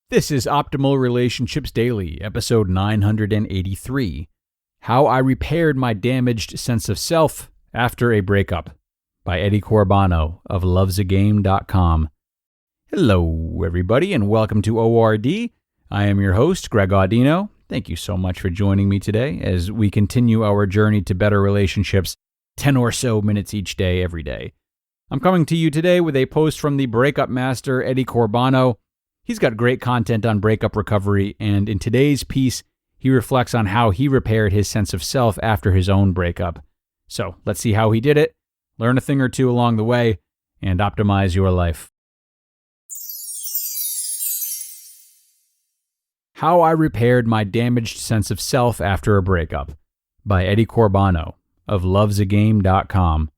This is Optimal Relationships Daily, episode 983, How I Repaired My Damaged Sense of Self After a Breakup, by Corbano of lovesagame.com. Hello, everybody, and welcome to ORD. I am your host, Greg Audino. Thank you so much for joining me today as we continue our journey to better relationships 10 or so minutes each day, every day. I'm coming to you today with a post from the breakup master, Eddie Corbano. He's got great content on breakup recovery, and in today's piece, he reflects on how he repaired his sense of self after his own breakup. So let's see how he did it, learn a thing or two along the way, and optimize your life. How I Repaired My Damaged Sense of Self After a Breakup, by Eddie Corbano of lovesagame.com.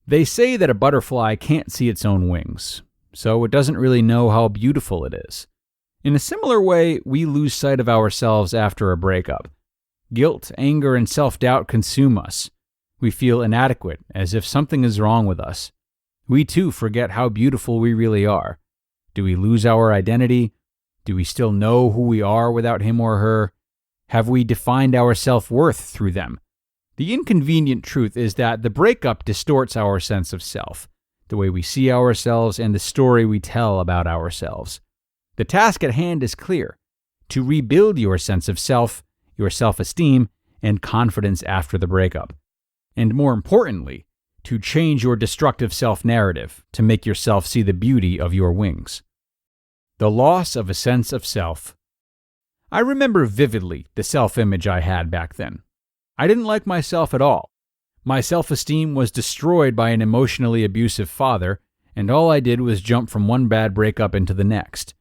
They say that a butterfly can't see its own wings, so it doesn't really know how beautiful it is. In a similar way, we lose sight of ourselves after a breakup. Guilt, anger, and self-doubt consume us. We feel inadequate, as if something is wrong with us. We too forget how beautiful we really are. Do we lose our identity? Do we still know who we are without him or her? Have we defined our self-worth through them? The inconvenient truth is that the breakup distorts our sense of self, the way we see ourselves, and the story we tell about ourselves. The task at hand is clear: to rebuild your sense of self, your self-esteem, and confidence after the breakup. And more importantly, to change your destructive self-narrative to make yourself see the beauty of your wings. The loss of a sense of self. I remember vividly the self-image I had back then. I didn't like myself at all. My self-esteem was destroyed by an emotionally abusive father, and all I did was jump from one bad breakup into the next.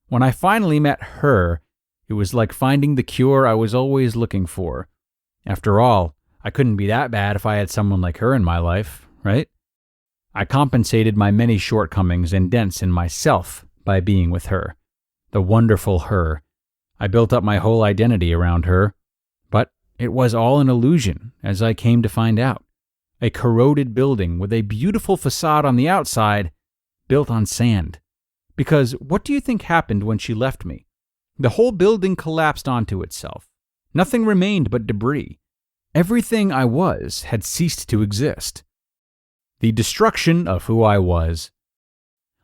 When I finally met her, it was like finding the cure I was always looking for. After all, I couldn't be that bad if I had someone like her in my life, right? I compensated my many shortcomings and dents in myself by being with her. The wonderful her. I built up my whole identity around her. But it was all an illusion, as I came to find out. A corroded building with a beautiful facade on the outside, built on sand. Because what do you think happened when she left me? The whole building collapsed onto itself. Nothing remained but debris. Everything I was had ceased to exist. The destruction of who I was.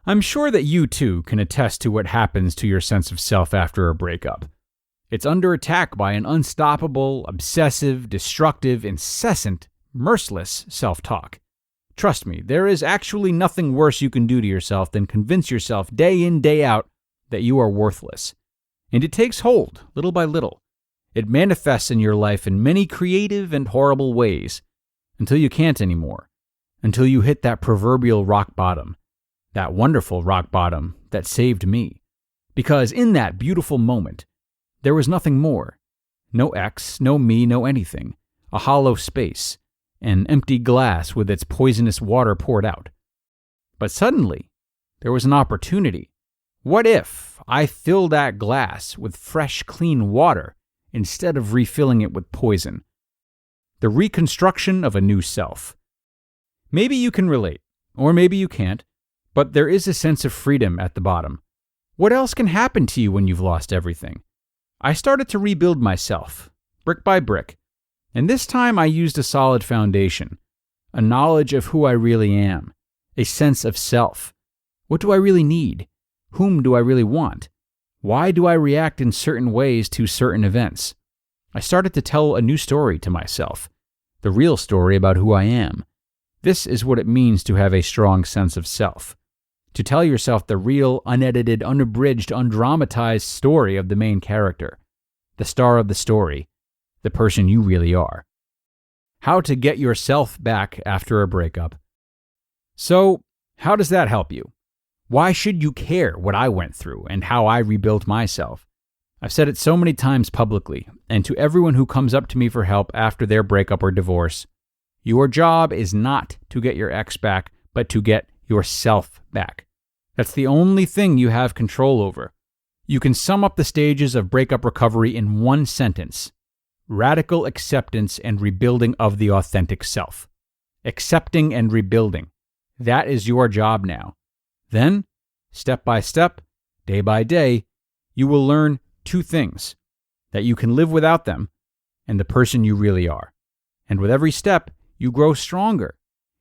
I'm sure that you too can attest to what happens to your sense of self after a breakup. It's under attack by an unstoppable, obsessive, destructive, incessant, merciless self-talk. Trust me, there is actually nothing worse you can do to yourself than convince yourself day in, day out that you are worthless. And it takes hold, little by little. It manifests in your life in many creative and horrible ways, until you can't anymore, until you hit that proverbial rock bottom, that wonderful rock bottom that saved me. Because in that beautiful moment, there was nothing more. No X, no me, no anything. A hollow space. An empty glass with its poisonous water poured out. But suddenly, there was an opportunity. What if I filled that glass with fresh, clean water instead of refilling it with poison? The reconstruction of a new self. Maybe you can relate, or maybe you can't, but there is a sense of freedom at the bottom. What else can happen to you when you've lost everything? I started to rebuild myself, brick by brick, and this time I used a solid foundation, a knowledge of who I really am, a sense of self. What do I really need? Whom do I really want? Why do I react in certain ways to certain events? I started to tell a new story to myself, the real story about who I am. This is what it means to have a strong sense of self. To tell yourself the real, unedited, unabridged, undramatized story of the main character, the star of the story, the person you really are. How to get yourself back after a breakup. So, how does that help you? Why should you care what I went through and how I rebuilt myself? I've said it so many times publicly, and to everyone who comes up to me for help after their breakup or divorce, your job is not to get your ex back, but to get yourself back. That's the only thing you have control over. You can sum up the stages of breakup recovery in one sentence: radical acceptance and rebuilding of the authentic self. Accepting and rebuilding. That is your job now. Then, step by step, day by day, you will learn two things: that you can live without them and the person you really are. And with every step, you grow stronger.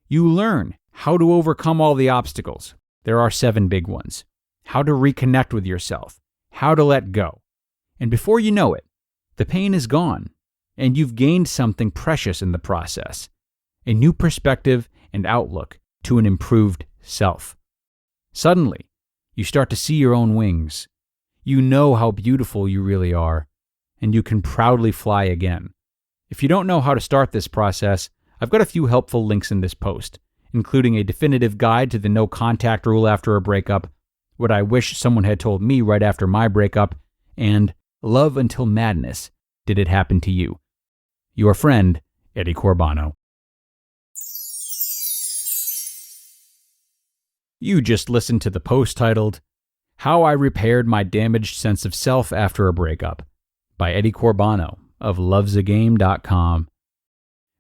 You learn how to overcome all the obstacles. There are 7 big ones. How to reconnect with yourself. How to let go. And before you know it, the pain is gone, and you've gained something precious in the process: a new perspective and outlook to an improved self. Suddenly, you start to see your own wings. You know how beautiful you really are, and you can proudly fly again. If you don't know how to start this process, I've got a few helpful links in this post, including a definitive guide to the no contact rule after a breakup, what I wish someone had told me right after my breakup, and Love Until Madness, Did It Happen to You? Your friend, Eddie Corbano. You just listened to the post titled, How I Repaired My Damaged Sense of Self After a Breakup by Eddie Corbano of lovesagame.com.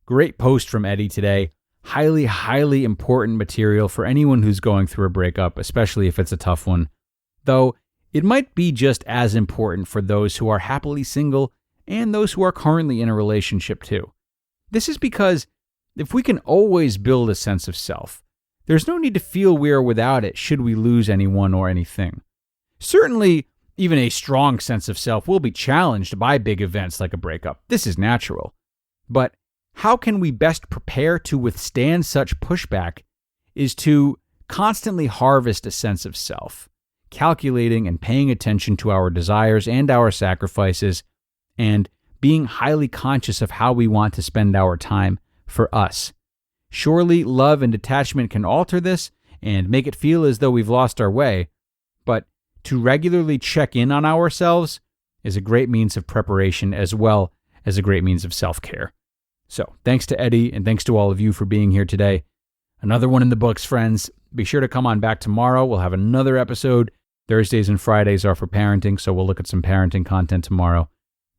Great post from Eddie today. Highly, highly important material for anyone who's going through a breakup, especially if it's a tough one. Though, it might be just as important for those who are happily single and those who are currently in a relationship too. This is because if we can always build a sense of self, there's no need to feel we are without it should we lose anyone or anything. Certainly, even a strong sense of self will be challenged by big events like a breakup. This is natural. But how can we best prepare to withstand such pushback is to constantly harvest a sense of self, calculating and paying attention to our desires and our sacrifices, and being highly conscious of how we want to spend our time for us. Surely love and detachment can alter this and make it feel as though we've lost our way, but to regularly check in on ourselves is a great means of preparation as well as a great means of self-care. So, thanks to Eddie and thanks to all of you for being here today. Another one in the books, friends. Be sure to come on back tomorrow. We'll have another episode. Thursdays and Fridays are for parenting, so we'll look at some parenting content tomorrow.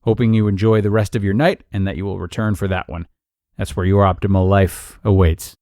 Hoping you enjoy the rest of your night and that you will return for that one. That's where your optimal life awaits.